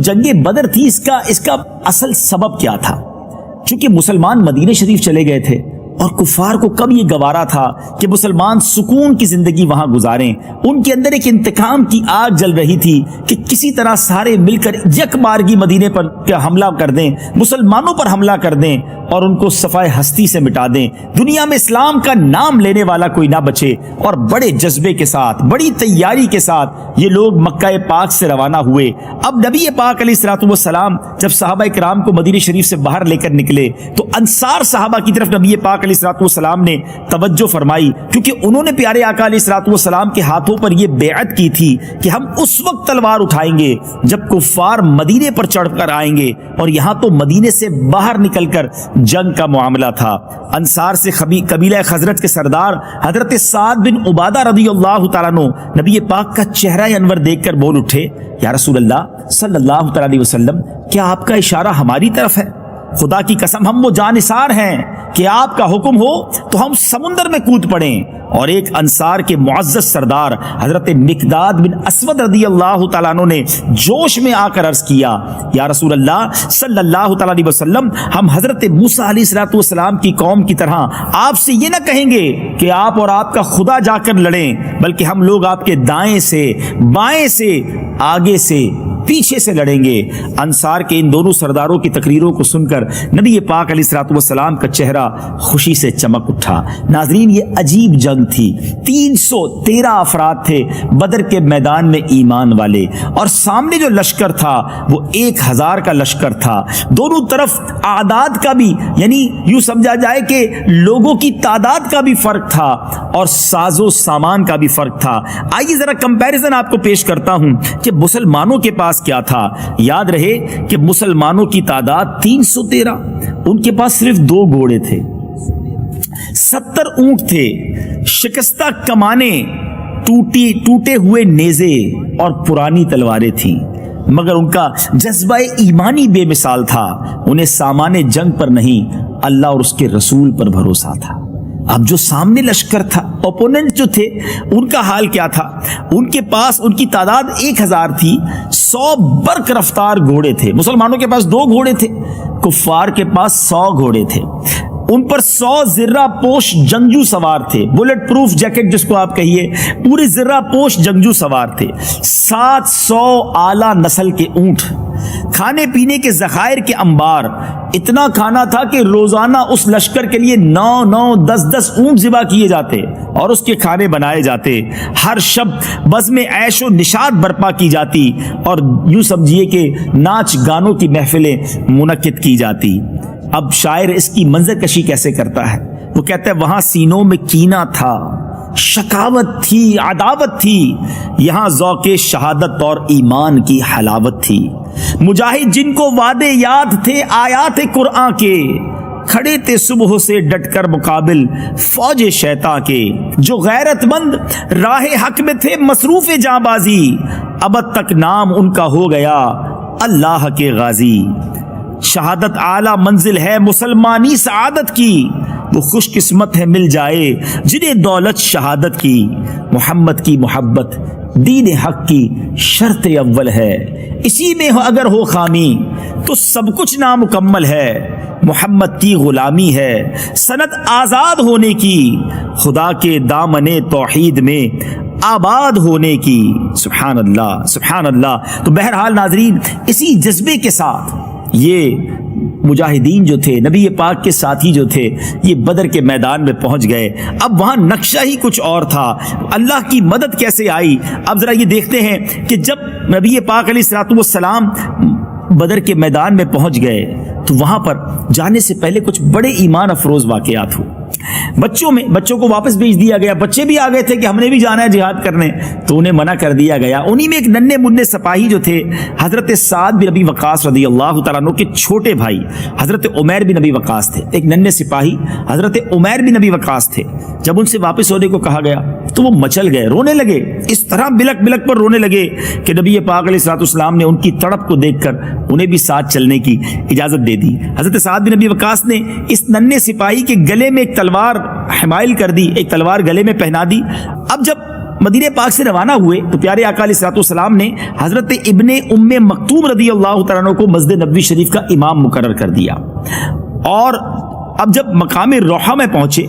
جنگ بدر تھی اس کا اصل سبب کیا تھا؟ چونکہ مسلمان مدینہ شریف چلے گئے تھے اور کفار کو کب یہ گوارا تھا کہ مسلمان سکون کی زندگی وہاں گزاریں. ان کے اندر ایک انتقام کی آگ جل رہی تھی کہ کسی طرح سارے مل کر یک بارگی مدینے پر حملہ کر دیں، مسلمانوں پر حملہ کر دیں اور ان کو صفائے ہستی سے مٹا دیں، دنیا میں اسلام کا نام لینے والا کوئی نہ بچے. اور بڑے جذبے کے ساتھ، بڑی تیاری کے ساتھ یہ لوگ مکہ پاک سے روانہ ہوئے. اب نبی پاک علیہ الصلوۃ والسلام جب صحابہ کرام کو مدینہ شریف سے باہر لے کر نکلے تو انصار صحابہ کی طرف نبی پاک علیہ الصلوۃ والسلام نے توجہ فرمائی، کیونکہ انہوں نے پیارے آقا علیہ الصلوۃ والسلام کے ہاتھوں پر یہ بیعت کی تھی کہ ہم اس وقت تلوار اٹھائیں گے جب کفار مدینے پر چڑھ کر آئیں گے. اور یہاں تو مدینے سے باہر نکل کر جنگ کا معاملہ تھا. انصار سے قبیلہ خزرج کے سردار حضرت سعد بن عبادہ رضی اللہ تعالیٰ عنہ نبی پاک کا چہرہ انور دیکھ کر بول اٹھے، یا رسول اللہ صلی اللہ تعالیٰ علیہ وسلم، کیا آپ کا اشارہ ہماری طرف ہے؟ خدا کی قسم ہم وہ جانثار ہیں کہ آپ کا حکم ہو تو ہم سمندر میں کود پڑیں. اور ایک انصار کے معزز سردار حضرت مقداد بن اسود رضی اللہ تعالیٰ عنہ نے جوش میں آ کر عرض کیا، یا رسول اللہ صلی اللہ تعالیٰ علیہ وسلم، ہم حضرت موسیٰ علیہ الصلوۃ والسلام کی قوم کی طرح آپ سے یہ نہ کہیں گے کہ آپ اور آپ کا خدا جا کر لڑیں، بلکہ ہم لوگ آپ کے دائیں سے، بائیں سے، آگے سے، پیچھے سے لڑیں گے. انصار کے ان دونوں سرداروں کی تقریروں کو سن کر نبی پاک علیہ الصلوۃ والسلام کا چہرہ خوشی سے چمک اٹھا. ناظرین، یہ عجیب جنگ تھی. 313 افراد تھے بدر کے میدان میں ایمان والے، اور سامنے جو لشکر تھا وہ 1000 کا لشکر تھا. دونوں طرف اعداد کا بھی، یعنی یوں سمجھا جائے کہ لوگوں کی تعداد کا بھی فرق تھا اور ساز و سامان کا بھی فرق تھا. آئیے ذرا کمپیریزن آپ کو پیش کرتا ہوں کہ مسلمانوں کے پاس کیا تھا. یاد رہے کہ مسلمانوں کی تعداد 313، ان کے پاس صرف 2 گھوڑے تھے، 70 اونٹ تھے، شکستہ کمانیں، ٹوٹے ہوئے نیزے اور پرانی تلواریں تھیں، مگر ان کا جذبہ ایمانی بے مثال تھا. انہیں سامان جنگ پر نہیں، اللہ اور اس کے رسول پر بھروسہ تھا. اب جو سامنے لشکر تھا، اوپوننٹ جو تھے، ان کا حال کیا تھا؟ ان کے پاس، ان کی تعداد 1000 تھی، 100 برق رفتار گھوڑے تھے. مسلمانوں کے پاس 2 گھوڑے تھے، کفار کے پاس 100 گھوڑے تھے. ان پر 100 زرہ پوش جنگجو سوار تھے، بلٹ پروف جیکٹ جس کو آپ کہیے، پورے زرہ پوش جنگجو سوار تھے. 700 اعلیٰ نسل کے اونٹ، کھانے پینے کے ذخائر کے انبار. اتنا کھانا تھا کہ روزانہ اس لشکر کے لیے 9 10 اونٹ ذبح کیے جاتے اور اس کے کھانے بنائے جاتے. ہر شب بزم عیش و نشاط برپا کی جاتی اور یوں سمجھیے کہ ناچ گانوں کی محفلیں منعقد کی جاتی. اب شاعر اس کی منظر کشی کیسے کرتا ہے؟ وہ کہتا ہے، وہاں سینوں میں کینہ تھا، شکاوت تھی، عداوت تھی، یہاں ذوق شہادت اور ایمان کی حلاوت تھی. مجاہد جن کو وعدے یاد تھے آیات قرآن کے، کھڑے تھے صبح سے ڈٹ کر مقابل فوج شیطان کے. جو غیرت مند راہ حق میں تھے مصروف جاں بازی، ابد تک نام ان کا ہو گیا اللہ کے غازی. شہادت اعلیٰ منزل ہے مسلمانی سعادت کی، وہ خوش قسمت ہے مل جائے جنہیں دولت شہادت کی. محمد کی محبت دین حق کی شرط اول ہے، اسی میں اگر ہو خامی تو سب کچھ نامکمل ہے. محمد کی غلامی ہے سند آزاد ہونے کی، خدا کے دامن توحید میں آباد ہونے کی. سبحان اللہ، سبحان اللہ. تو بہرحال ناظرین، اسی جذبے کے ساتھ یہ مجاہدین جو تھے، نبی پاک کے ساتھی جو تھے، یہ بدر کے میدان میں پہنچ گئے. اب وہاں نقشہ ہی کچھ اور تھا. اللہ کی مدد کیسے آئی؟ اب ذرا یہ دیکھتے ہیں کہ جب نبی پاک علیہ الصلوۃ والسلام بدر کے میدان میں پہنچ گئے تو وہاں پر جانے سے پہلے کچھ بڑے ایمان افروز واقعات ہوئے. بچوں کو واپس بھیج دیا گیا. بچے بھی آ گئے تھے کہ ہم نے بھی جانا ہے جہاد کرنے، تو انہیں منع کر دیا گیا. انہی میں ایک ننھے منھے سپاہی جو تھے، حضرت سعد بن ابی وقاص رضی اللہ تعالیٰ عنہ کے چھوٹے بھائی حضرت عمیر بن ابی وقاص تھے. ایک ننھے سپاہی حضرت عمیر بن ابی وقاص تھے. جب ان سے واپس ہونے کو کہا گیا تو وہ مچل گئے، رونے لگے. اس طرح بلک بلک پر رونے لگے کہ نبی پاک علیہ الصلوۃ والسلام نے ان کی تڑپ کو دیکھ کر انہیں بھی ساتھ چلنے کی اجازت دے دی. حضرت سعد بن ابی وقاص نے اس ننھے سپاہی کے گلے میں ایک تلوار حمائل کر دی، ایک تلوار گلے میں پہنا دی. اب جب مدینہ پاک سے روانہ ہوئے تو پیارے آقا علیہ الصلوۃ والسلام نے حضرت ابن ام مکتوم رضی اللہ تعالیٰ عنہ کو مسجد نبوی شریف کا امام مقرر کر دیا، اور اب جب مقام روحہ میں پہنچے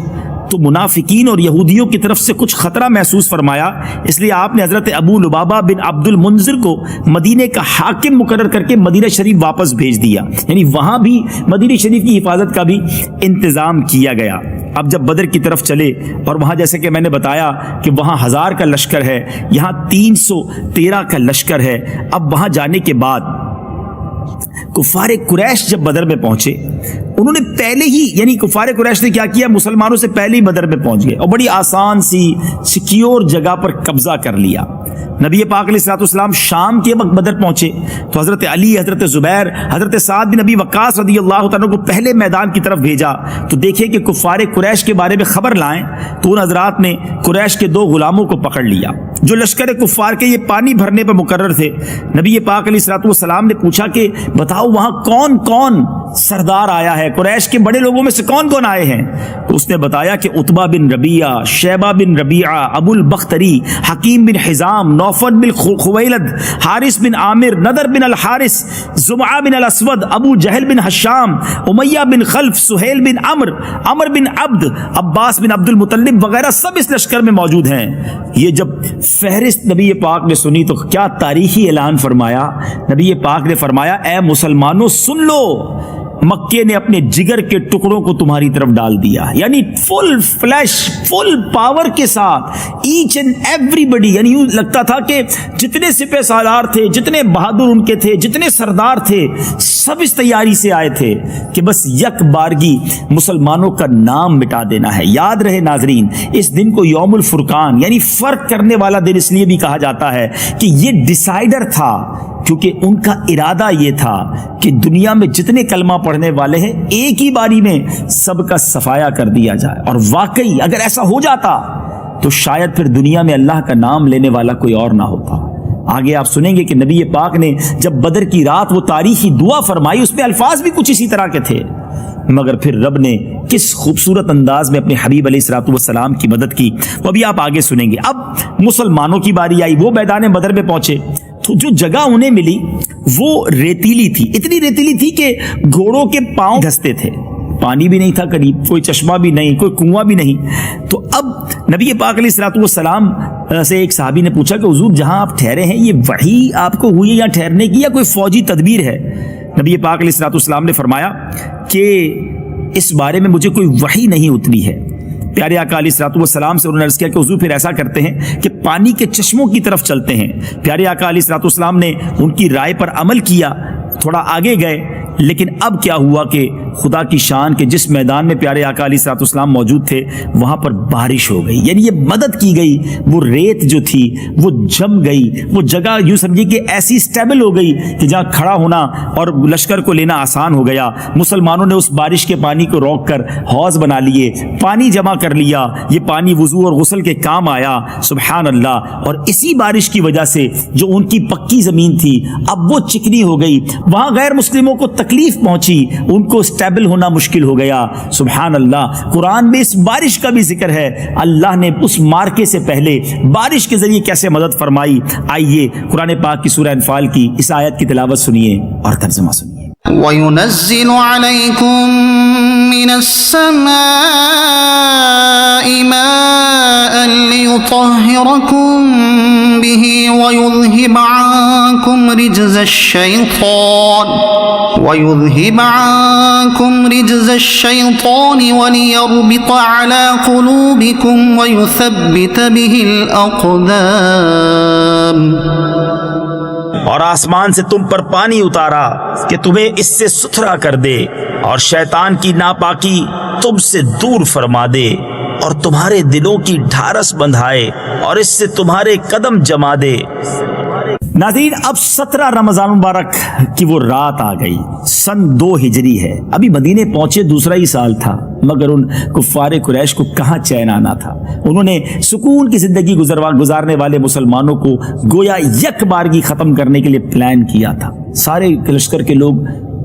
تو منافقین اور یہودیوں کی طرف سے کچھ خطرہ محسوس فرمایا، اس لیے آپ نے حضرت ابو لبابہ بن عبد المنذر کو مدینے کا حاکم مقرر کر کے مدینہ شریف واپس بھیج دیا، یعنی وہاں بھی مدینہ شریف کی حفاظت کا بھی انتظام کیا گیا۔ اب جب بدر کی طرف چلے اور وہاں جیسے کہ میں نے بتایا کہ وہاں 1000 کا لشکر ہے، یہاں 313 کا لشکر ہے۔ اب وہاں جانے کے بعد کفار قریش جب بدر میں پہنچے، انہوں نے پہلے ہی یعنی کفار قریش نے کیا کیا، مسلمانوں سے پہلے ہی بدر میں پہنچ گئے اور بڑی آسان سی سیکیور جگہ پر قبضہ کر لیا۔ نبی پاک علیہ الصلوۃ والسلام شام کے وقت بدر پہنچے تو حضرت علی، حضرت زبیر، حضرت سعد بن ابی وقاص رضی اللہ تعالیٰ کو پہلے میدان کی طرف بھیجا تو دیکھے کہ کفار قریش کے بارے میں خبر لائیں، تو ان حضرات نے قریش کے 2 غلاموں کو پکڑ لیا جو لشکر کفار کے یہ پانی بھرنے پر مقرر تھے۔ نبی پاک علیہ الصلوۃ والسلام نے پوچھا کہ بتاؤ وہاں کون کون سردار آیا ہے، قریش کے بڑے لوگوں میں سے کون کون آئے ہیں؟ تو اس نے بتایا کہ عتبہ بن ربیعہ، شیبہ بن ربیعہ، ابو البختری، حکیم بن حزام، نوفل بن خویلد، حارث بن عامر، نضر بن الحارث، زمعہ بن الاسود، ابو جہل بن حشام، امیہ بن خلف، سہیل بن عمر بن عبد، عباس بن عبد المطلب وغیرہ سب اس لشکر میں موجود ہیں۔ یہ جب فہرست نبی پاک نے سنی تو کیا تاریخی اعلان فرمایا، نبی پاک نے فرمایا اے مسلمانوں سن لو، مکے نے اپنے جگر کے ٹکڑوں کو تمہاری طرف ڈال دیا، یعنی فل فلیش فل پاور کے ساتھ ایچ اینڈ ایوری بڈی، یعنی یوں لگتا تھا کہ جتنے سپہ سالار تھے، جتنے بہادر ان کے تھے، جتنے سردار تھے، سب اس تیاری سے آئے تھے کہ بس یک بارگی مسلمانوں کا نام مٹا دینا ہے۔ یاد رہے ناظرین، اس دن کو یوم الفرقان یعنی فرق کرنے والا دن اس لیے بھی کہا جاتا ہے کہ یہ ڈیسائیڈر تھا، کیونکہ ان کا ارادہ یہ تھا کہ دنیا میں جتنے کلمہ پڑھنے والے ہیں ایک ہی باری میں سب کا صفایا کر دیا جائے، اور واقعی اگر ایسا ہو جاتا تو شاید پھر دنیا میں اللہ کا نام لینے والا کوئی اور نہ ہوتا۔ آگے آپ سنیں گے کہ نبی پاک نے جب بدر کی رات وہ تاریخی دعا فرمائی، اس میں الفاظ بھی کچھ اسی طرح کے تھے، مگر پھر رب نے کس خوبصورت انداز میں اپنے حبیب علیہ الصلوۃ والسلام کی مدد کی، وہ بھی آپ آگے سنیں گے۔ اب مسلمانوں کی باری آئی، وہ میدان بدر میں پہنچے تو جو جگہ انہیں ملی وہ ریتیلی تھی، اتنی ریتیلی تھی کہ گھوڑوں کے پاؤں دھستے تھے، پانی بھی نہیں تھا قریب، کوئی چشمہ بھی نہیں، کوئی کنواں بھی نہیں۔ تو اب نبی پاک علیہ الصلوۃ والسلام سے ایک صحابی نے پوچھا کہ حضور جہاں آپ ٹھہرے ہیں یہ وحی آپ کو ہوئی ہے یا ٹھہرنے کی یا کوئی فوجی تدبیر ہے؟ نبی پاک علیہ الصلوۃ والسلام نے فرمایا کہ اس بارے میں مجھے کوئی وحی نہیں اتری ہے۔ پیارے آقا علیہ الصلوۃ والسلام سے انہوں نے عرض کیا کہ حضور پھر ایسا کرتے ہیں کہ پانی کے چشموں کی طرف چلتے ہیں۔ پیارے آقا علیہ الصلوۃ والسلام نے ان کی رائے پر عمل کیا، تھوڑا آگے گئے، لیکن اب کیا ہوا کہ خدا کی شان کے جس میدان میں پیارے آقا علیہ الصلوۃ والسلام موجود تھے وہاں پر بارش ہو گئی، یعنی یہ مدد کی گئی، وہ ریت جو تھی وہ جم گئی، وہ جگہ یوں سمجھیے کہ ایسی سٹیبل ہو گئی کہ جہاں کھڑا ہونا اور لشکر کو لینا آسان ہو گیا۔ مسلمانوں نے اس بارش کے پانی کو روک کر حوض بنا لیے، پانی جمع کر لیا، یہ پانی وضو اور غسل کے کام آیا، سبحان اللہ۔ اور اسی بارش کی وجہ سے جو ان کی پکی زمین تھی اب وہ چکنی ہو گئی، وہاں غیر مسلموں کو تکلیف پہنچی، ان کو اسٹیبل ہونا مشکل ہو گیا، سبحان اللہ۔ قرآن میں اس بارش کا بھی ذکر ہے، اللہ نے اس مارکے سے پہلے بارش کے ذریعے کیسے مدد فرمائی۔ آئیے قرآن پاک کی سورہ انفال کی اس آیت کی تلاوت سنیے اور ترجمہ سنیے۔ وَيُنَزِّلُ عَلَيْكُم مِّنَ السَّمَاءِ مَاءً لِّيُطَهِّرَكُم بِهِ وَيُذْهِبَ عَنكُمْ رِجْزَ الشَّيْطَانِ وَلِيَرْبِطَ عَلَى قُلُوبِكُمْ وَيُثَبِّتَ بِهِ الْأَقْدَامَ۔ اور آسمان سے تم پر پانی اتارا کہ تمہیں اس سے ستھرا کر دے اور شیطان کی ناپاکی تم سے دور فرما دے اور تمہارے دلوں کی ڈھارس بندھائے اور اس سے تمہارے قدم جما دے۔ ناظرین اب 17 رمضان مبارک کی وہ رات آ گئی، سن 2 ہجری ہے، ابھی مدینے پہنچے دوسرا ہی سال تھا، مگر ان کفار قریش کو کہاں چین آنا تھا۔ انہوں نے سکون کی زندگی گزارنے والے مسلمانوں کو گویا یک بارگی ختم کرنے کے لیے پلان کیا تھا۔ سارے لشکر کے لوگ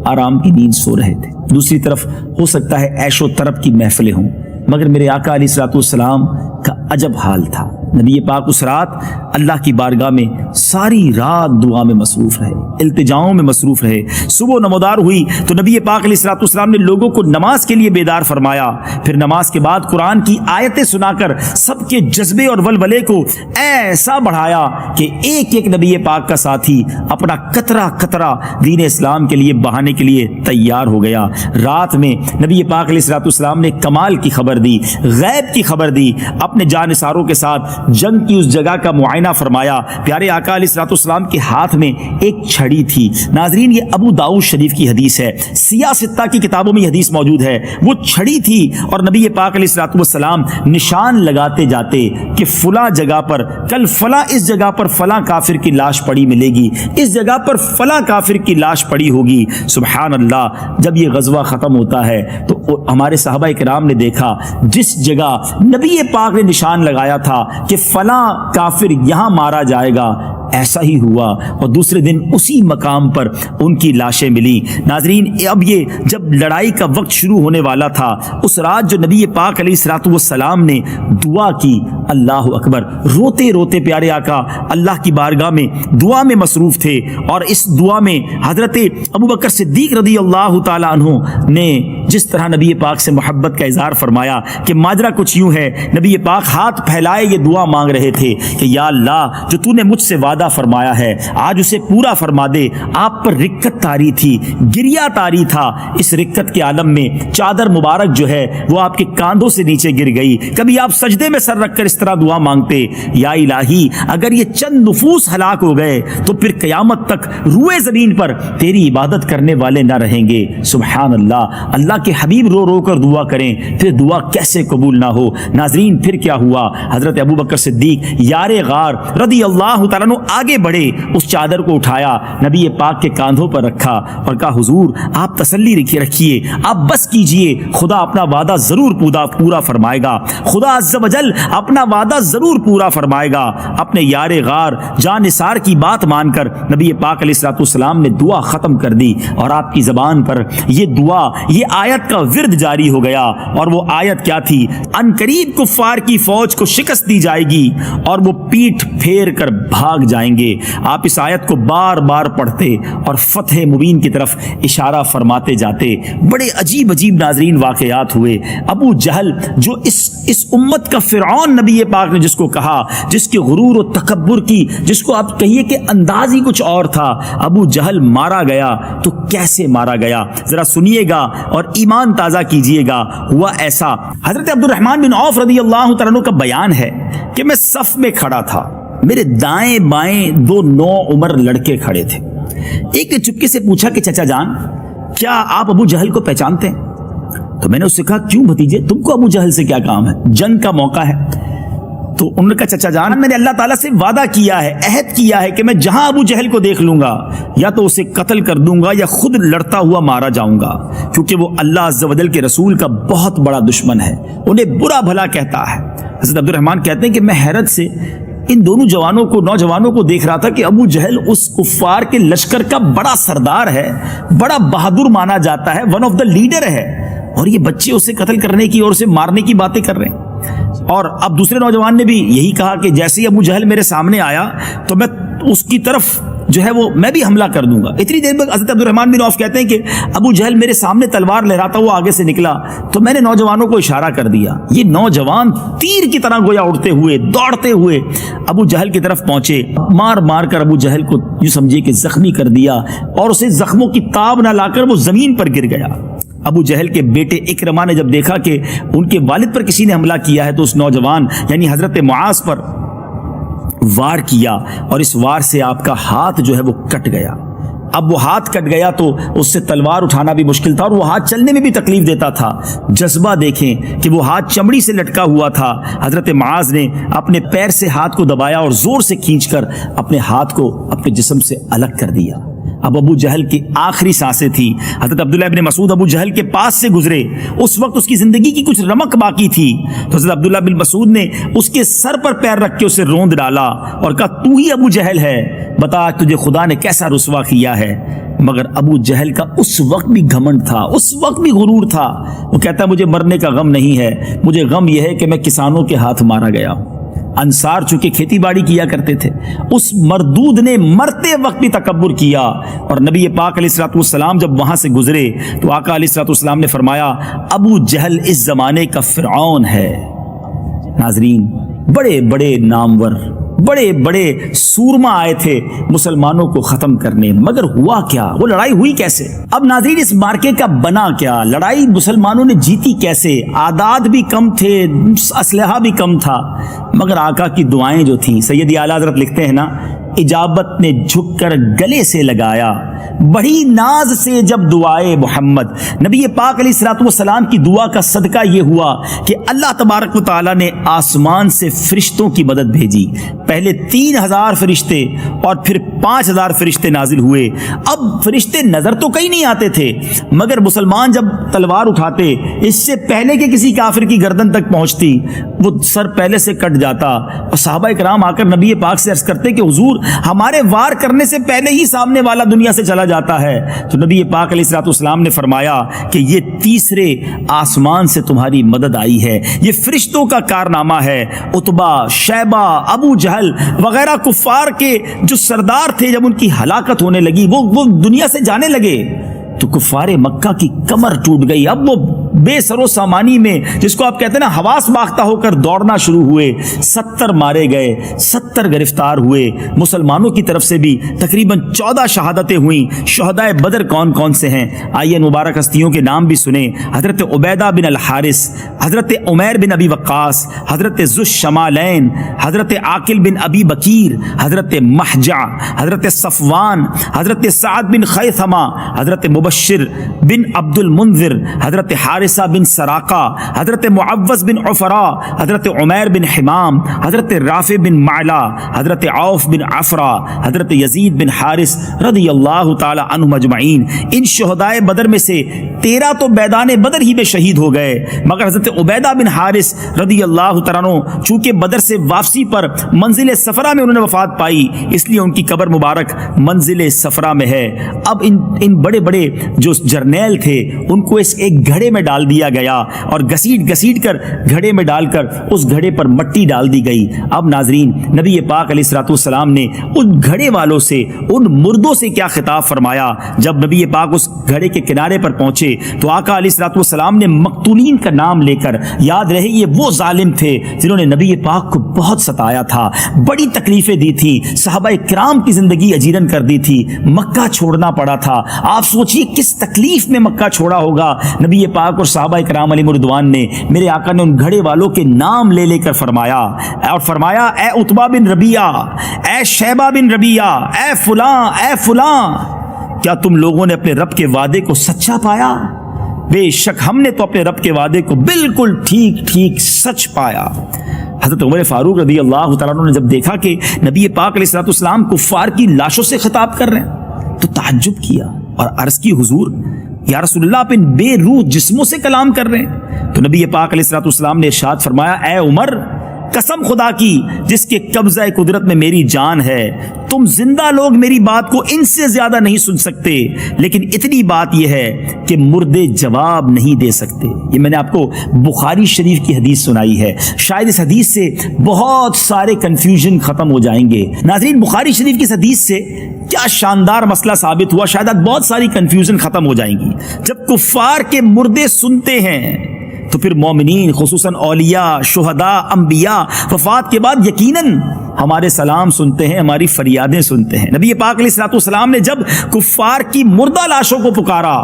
آرام کی نیند سو رہے تھے، دوسری طرف ہو سکتا ہے عیش و طرب کی محفلیں ہوں، مگر میرے آقا علیہ الصلوۃ والسلام کا عجب حال تھا۔ نبی پاک اس رات اللہ کی بارگاہ میں ساری رات دعا میں مصروف رہے، التجاؤں میں مصروف رہے۔ صبح نمودار ہوئی تو نبی پاک علیہ الصلوۃ والسلام نے لوگوں کو نماز کے لیے بیدار فرمایا، پھر نماز کے بعد قرآن کی آیتیں سنا کر سب کے جذبے اور ولولے کو ایسا بڑھایا کہ ایک ایک نبی پاک کا ساتھی اپنا قطرہ قطرہ دین اسلام کے لیے بہانے کے لیے تیار ہو گیا۔ رات میں نبی پاک علیہ الصلوۃ والسلام نے کمال کی خبر دی، غیب کی خبر دی، اپنے جانثاروں کے ساتھ جنگ کی اس جگہ کا معائنہ فرمایا۔ پیارے آقا علیہ الصلوۃ والسلام کے ہاتھ میں ایک چھڑی تھی۔ ناظرین، یہ ابو داؤد شریف کی حدیث ہے، سیاہ ستہ کی کتابوں میں یہ حدیث موجود ہے۔ وہ چھڑی تھی اور نبی پاک علیہ الصلوۃ والسلام نشان لگاتے جاتے کہ فلاں جگہ پر کل فلاں اس جگہ پر فلاں کافر کی لاش پڑی ملے گی، اس جگہ پر فلاں کافر کی لاش پڑی ہوگی۔ سبحان اللہ، جب یہ غزوہ ختم ہوتا ہے تو ہمارے صحابہ کرام نے دیکھا جس جگہ نبی پاک نے نشان لگایا تھا کہ فلاں کافر یہاں مارا جائے گا، ایسا ہی ہوا اور دوسرے دن اسی مقام پر ان کی لاشیں ملی۔ ناظرین، اب یہ جب لڑائی کا وقت شروع ہونے والا تھا، اس رات جو نبی پاک علیہ الصلوۃ والسلام نے دعا کی، اللہ اکبر، روتے روتے پیارے آقا اللہ کی بارگاہ میں دعا میں مصروف تھے، اور اس دعا میں حضرت ابوبکر صدیق رضی اللہ تعالی عنہ نے جس طرح نبی پاک سے محبت کا اظہار فرمایا کہ ماجرا کچھ یوں ہے، نبی پاک ہاتھ پھیلائے یہ دعا مانگ رہے تھے کہ یا اللہ، جو تو نے مجھ سے وعدہ فرمایا ہے آج اسے پورا فرما دے۔ آپ پر رکت طاری تھی، گریا طاری تھا، اس رکت کے عالم میں چادر مبارک جو ہے وہ آپ کے کاندھوں سے نیچے گر گئی۔ کبھی آپ سجدے میں سر رکھ کر اس طرح دعا مانگتے، یا الہی، اگر یہ چند نفوس ہلاک ہو گئے تو پھر قیامت تک روئے زمین پر تیری عبادت کرنے والے نہ رہیں گے۔ سبحان اللہ، اللہ کے حبیب رو رو کر دعا کریں، پھر دعا کیسے قبول نہ ہو۔ ناظرین، پھر کیا ہوا؟ حضرت ابوبکر صدیق یار غار رضی اللہ تعالیٰ عنہ آگے بڑھے، اس چادر کو اٹھایا، نبی پاک کے کاندھوں پر رکھا اور کہا حضور آپ تسلی رکھیے، آپ بس کیجئے، خدا اپنا وعدہ ضرور پورا فرمائے گا، خدا عز و جل اپنا وعدہ ضرور پورا فرمائے گا۔ اپنے یار غار جان نثار کی بات مان کر نبی پاک علیہ الصلوۃ والسلام نے دعا ختم کر دی، اور آپ کی زبان پر یہ دعا، یہ آیت کا ورد جاری ہو گیا۔ اور وہ آیت کیا تھی؟ ان قریب کفار کی فوج کو شکست دی جائے گی اور وہ پیٹھ پھیر کر بھاگ جائیں گے۔ آپ اس آیت کو بار بار پڑھتے اور فتح مبین کی طرف اشارہ فرماتے جاتے۔ بڑے عجیب عجیب ناظرین واقعات ہوئے۔ ابو جہل جو اس امت کا فرعون نبی پاک نے جس کو کہا، جس کے غرور و تکبر کی، جس کو آپ کہیے کہ انداز ہی کچھ اور تھا، ابو جہل مارا گیا تو کیسے مارا گیا؟ ذرا سنیے گا اور ایمان تازہ کیجئے گا۔ ہوا ایسا، حضرت عبد الرحمن بن عوف رضی اللہ تعالیٰ عنہ کا بیان ہے کہ میں صف میں کھڑا تھا، میرے دائیں بائیں دو نوعمر لڑکے کھڑے تھے۔ ایک نے چپکے سے پوچھا کہ چچا جان، کیا آپ ابو جہل کو پہچانتے ہیں؟ تو میں نے اس سے کہا کیوں بھتیجے، تم کو ابو جہل سے کیا کام ہے، جنگ کا موقع ہے۔ تو انہوں نے کہا چچا جان، میں نے اللہ تعالیٰ سے وعدہ کیا ہے، عہد کیا ہے کہ میں جہاں ابو جہل کو دیکھ لوں گا یا تو اسے قتل کر دوں گا یا خود لڑتا ہوا مارا جاؤں گا، کیونکہ وہ اللہ عز و جل کے رسول کا بہت بڑا دشمن ہے، انہیں برا بھلا کہتا ہے۔ حضرت عبد الرحمن کہتے ہیں کہ میں حیرت سے ان دونوں نوجوانوں کو دیکھ رہا تھا کہ ابو جہل اس کفار کے لشکر کا بڑا سردار ہے، بڑا بہادر مانا جاتا ہے، ون آف دا لیڈر ہے، اور یہ بچے اسے قتل کرنے کی اور اسے مارنے کی باتیں کر رہے ہیں۔ اور اب دوسرے نوجوان نے بھی یہی کہا کہ جیسے ہی ابو جہل میرے سامنے آیا تو میں اس کی طرف جو ہے وہ میں بھی حملہ کر دوں گا۔ اتنی دیر میں حضرت عبد الرحمن بن عوف کہتے ہیں کہ ابو جہل میرے سامنے تلوار لہراتا ہوا آگے سے نکلا تو میں نے نوجوانوں کو اشارہ کر دیا، یہ نوجوان تیر کی طرح گویا اڑتے ہوئے دوڑتے ہوئے ابو جہل کی طرف پہنچے، مار مار کر ابو جہل کو یوں سمجھے کہ زخمی کر دیا اور اسے زخموں کی تاب نہ لا کر وہ زمین پر گر گیا۔ ابو جہل کے بیٹے اکرمہ نے جب دیکھا کہ ان کے والد پر کسی نے حملہ کیا ہے تو اس نوجوان یعنی حضرت معاذ پر وار کیا اور اس وار سے آپ کا ہاتھ جو ہے وہ کٹ گیا۔ اب وہ ہاتھ کٹ گیا تو اس سے تلوار اٹھانا بھی مشکل تھا اور وہ ہاتھ چلنے میں بھی تکلیف دیتا تھا۔ جذبہ دیکھیں کہ وہ ہاتھ چمڑی سے لٹکا ہوا تھا۔ حضرت معاذ نے اپنے پیر سے ہاتھ کو دبایا اور زور سے کھینچ کر اپنے ہاتھ کو اپنے جسم سے الگ کر دیا۔ اب ابو جہل کی آخری سانسیں تھی۔ حضرت عبداللہ ابن مسعود ابو جہل کے پاس سے گزرے، اس وقت اس کی زندگی کی کچھ رمق باقی تھی، تو حضرت عبداللہ بن مسعود نے اس کے سر پر پیر رکھ کے اسے روند ڈالا اور کہا تو ہی ابو جہل ہے، بتا تجھے خدا نے کیسا رسوا کیا ہے۔ مگر ابو جہل کا اس وقت بھی گھمنڈ تھا، اس وقت بھی غرور تھا۔ وہ کہتا ہے مجھے مرنے کا غم نہیں ہے، مجھے غم یہ ہے کہ میں کسانوں کے ہاتھ مارا گیا ہوں۔ انصار چونکہ کھیتی باڑی کیا کرتے تھے، اس مردود نے مرتے وقت بھی تکبر کیا، اور نبی پاک علیہ الصلوۃ والسلام جب وہاں سے گزرے تو آقا علیہ الصلوۃ والسلام نے فرمایا ابو جہل اس زمانے کا فرعون ہے۔ ناظرین، بڑے بڑے نامور، بڑے بڑے سورما آئے تھے مسلمانوں کو ختم کرنے، مگر ہوا کیا؟ وہ لڑائی ہوئی کیسے؟ اب ناظرین، اس مارکے کا بنا کیا؟ لڑائی مسلمانوں نے جیتی کیسے؟ اعداد بھی کم تھے، اسلحہ بھی کم تھا، مگر آقا کی دعائیں جو تھیں، سیدی اعلیٰ حضرت لکھتے ہیں نا، اجابت نے جھک کر گلے سے لگایا، بڑی ناز سے جب دعائے محمد۔ نبی پاک علیہ الصلوۃ والسلام کی دعا کا صدقہ یہ ہوا کہ اللہ تبارک و تعالیٰ نے آسمان سے فرشتوں کی مدد بھیجی۔ پہلے 3000 فرشتے اور پھر 5000 فرشتے نازل ہوئے۔ اب فرشتے نظر تو کہیں نہیں آتے تھے، مگر مسلمان جب تلوار اٹھاتے، اس سے پہلے کہ کسی کافر کی گردن تک پہنچتی، وہ سر پہلے سے کٹ جاتا، اور صحابہ کرام آ کر نبی پاک سے عرض کرتے کہ حضور ہمارے وار کرنے سے پہلے ہی سامنے والا دنیا سے چلا جاتا ہے۔ تو نبی پاک علیہ الصلوۃ والسلام نے فرمایا کہ یہ تیسرے آسمان سے تمہاری مدد آئی ہے، یہ فرشتوں کا کارنامہ ہے۔ عتبہ، شیبہ، ابو جہل وغیرہ کفار کے جو سردار تھے، جب ان کی ہلاکت ہونے لگی، وہ دنیا سے جانے لگے، تو کفار مکہ کی کمر ٹوٹ گئی۔ اب وہ بے سر و سامانی میں، جس کو آپ کہتے ہیں نا، حواس باختہ ہو کر دوڑنا شروع ہوئے۔ 70 مارے گئے، 70 گرفتار ہوئے۔ مسلمانوں کی طرف سے بھی تقریباً 14 شہادتیں ہوئیں۔ شہدائے بدر کون کون سے ہیں؟ آئیے مبارک ہستیوں کے نام بھی سنیں۔ حضرت عبیدہ بن الحارث، حضرت عمیر بن ابی وقاص، حضرت ذو الشمالین، حضرت عاقل بن ابی بکیر، حضرت محجع، حضرت صفوان، حضرت سعد بن خیثمہ، حضرت مبشر بن عبد المنذر، حضرت حارثہ بن سراقہ، حضرت معوذ بن عفرا، حضرت عمیر بن حمام، حضرت رافع بن معلا، حضرت عوف بن عفرا، حضرت یزید بن حارث رضی اللہ تعالی عنہم اجمعین۔ ان شہدائے بدر میں سے 13 تو میدان بدر ہی میں شہید ہو گئے، مگر حضرت عبیدہ بن حارث رضی اللہ تعالیٰ عنہ چونکہ بدر سے واپسی پر منزل صفرا میں انہوں نے وفات پائی، اس لیے ان کی قبر مبارک منزل صفرا میں ہے۔ اب ان بڑے بڑے جو جرنیل تھے ان کو اس ایک گھڑے میں ڈال دیا گیا، اور گھسیٹ کر گھڑے میں ڈال کر اس گھڑے پر مٹی ڈال دی گئی۔ اب ناظرین، نبی پاک علیہ الصلوۃ والسلام نے ان گھڑے والوں سے، ان مردوں سے کیا خطاب فرمایا؟ جب نبی پاک اس گھڑے کے کنارے پر پہنچے تو آقا علیہ الصلوۃ والسلام نے مقتولین کا نام لے کر، یاد رہے یہ وہ ظالم تھے جنہوں نے نبی پاک کو بہت ستایا تھا، بڑی تکلیفیں دی تھی، صحابہ کرام کی زندگی اجیرن کر دی تھی، مکہ چھوڑنا پڑا تھا۔ آپ سوچئے کس تکلیف میں مکہ چھوڑا ہوگا نبی پاک اور صحابہ کرام علیہ رضوان نے۔ میرے آقا نے ان گھڑے والوں کے نام لے لے کر فرمایا، اور فرمایا اے عتبہ بن ربیعہ، اے شیبہ بن ربیعہ، اے فلاں، اے فلاں، کیا تم لوگوں نے اپنے رب کے وعدے کو سچا پایا؟ بے شک ہم نے تو اپنے رب کے وعدے کو بالکل ٹھیک سچ پایا۔ حضرت عمر فاروق رضی اللہ تعالیٰ عنہ نے جب دیکھا کہ نبی پاک علیہ الصلوۃ والسلام کفار کی لاشوں سے خطاب کر رہے ہیں تو تعجب کیا اور عرض کی حضور یا رسول اللہ آپ ان بے روح جسموں سے کلام کر رہے ہیں؟ تو نبی پاک علیہ الصلوۃ والسلام نے ارشاد فرمایا اے عمر، قسم خدا کی جس کے قبضہ قدرت میں میری جان ہے، تم زندہ لوگ میری بات کو ان سے زیادہ نہیں سن سکتے، لیکن اتنی بات یہ ہے کہ مردے جواب نہیں دے سکتے۔ یہ میں نے آپ کو بخاری شریف کی حدیث سنائی ہے، شاید اس حدیث سے بہت سارے کنفیوژن ختم ہو جائیں گے۔ ناظرین، بخاری شریف کی اس حدیث سے کیا شاندار مسئلہ ثابت ہوا، شاید بہت ساری کنفیوژن ختم ہو جائیں گی۔ جب کفار کے مردے سنتے ہیں تو پھر مومنین خصوصاً اولیاء، شہداء، انبیاء وفات کے بعد یقیناً ہمارے سلام سنتے ہیں، ہماری فریادیں سنتے ہیں۔ نبی پاک علیہ الصلوۃ والسلام نے جب کفار کی مردہ لاشوں کو پکارا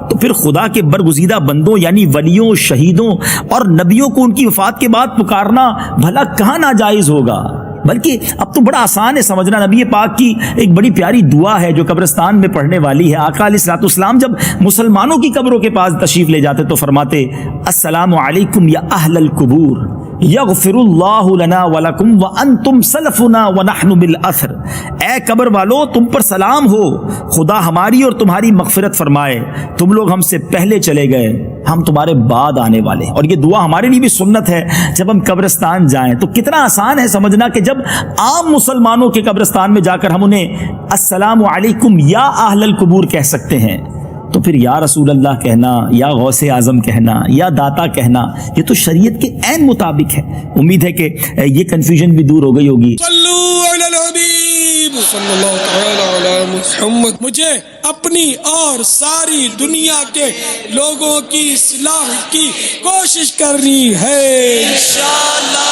تو پھر خدا کے برگزیدہ بندوں یعنی ولیوں، شہیدوں اور نبیوں کو ان کی وفات کے بعد پکارنا بھلا کہاں ناجائز ہوگا؟ بلکہ اب تو بڑا آسان ہے سمجھنا۔ نبی پاک کی ایک بڑی پیاری دعا ہے جو قبرستان میں پڑھنے والی ہے۔ آقا علیہ الصلوۃ والسلام جب مسلمانوں کی قبروں کے پاس تشریف لے جاتے تو فرماتے السلام علیکم یا اہل القبور یغفر اللہ لنا ولکم وانتم سلفنا ونحن بالاثر۔ اے قبر والو، تم پر سلام ہو، خدا ہماری اور تمہاری مغفرت فرمائے، تم لوگ ہم سے پہلے چلے گئے، ہم تمہارے بعد آنے والے۔ اور یہ دعا ہمارے لیے بھی سنت ہے، جب ہم قبرستان جائیں تو کتنا آسان ہے سمجھنا کہ جب عام مسلمانوں کے قبرستان میں جا کر ہم انہیں السلام علیکم یا اہل القبور کہہ سکتے ہیں، تو پھر یا رسول اللہ کہنا یا غوث اعظم کہنا یا داتا کہنا یہ تو شریعت کے عین مطابق ہے. امید ہے کہ یہ کنفیوژن بھی دور ہو گئی ہوگی. صلو علی الحبیب صلی اللہ تعالی علی محمد. مجھے اپنی اور ساری دنیا کے لوگوں کی اصلاح کی کوشش کرنی ہے انشاءاللہ.